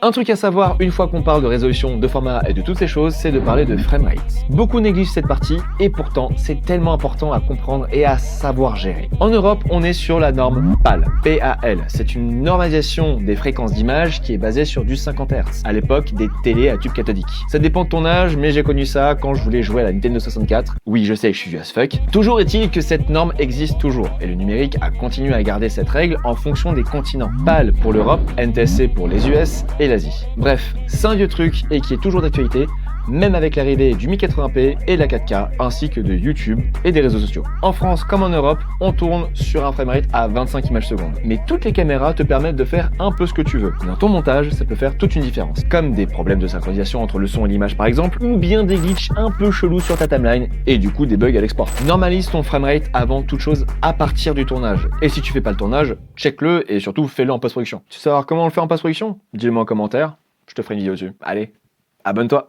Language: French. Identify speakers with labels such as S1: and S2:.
S1: Un truc à savoir une fois qu'on parle de résolution, de format et de toutes ces choses, c'est de parler de framerate. Beaucoup négligent cette partie et pourtant c'est tellement important à comprendre et à savoir gérer. En Europe, on est sur la norme PAL, P-A-L. C'est une normalisation des fréquences d'image qui est basée sur du 50 Hz, à l'époque des télés à tube cathodique. Ça dépend de ton âge, mais j'ai connu ça quand je voulais jouer à la Nintendo 64. Oui, je sais que je suis vieux as fuck. Toujours est-il que cette norme existe toujours, et le numérique a continué à garder cette règle en fonction des continents. PAL pour l'Europe, NTSC pour les US et l'Asie. Bref, c'est un vieux truc et qui est toujours d'actualité, même avec l'arrivée du 1080p et de la 4K, ainsi que de YouTube et des réseaux sociaux. En France comme en Europe, on tourne sur un framerate à 25 images secondes. Mais toutes les caméras te permettent de faire un peu ce que tu veux. Dans ton montage, ça peut faire toute une différence. Comme des problèmes de synchronisation entre le son et l'image par exemple, ou bien des glitches un peu chelous sur ta timeline, et du coup des bugs à l'export. Normalise ton framerate avant toute chose à partir du tournage. Et si tu fais pas le tournage, check-le et surtout fais-le en post-production. Tu veux savoir comment on le fait en post-production? Dis-le moi en commentaire, je te ferai une vidéo dessus. Allez, abonne-toi!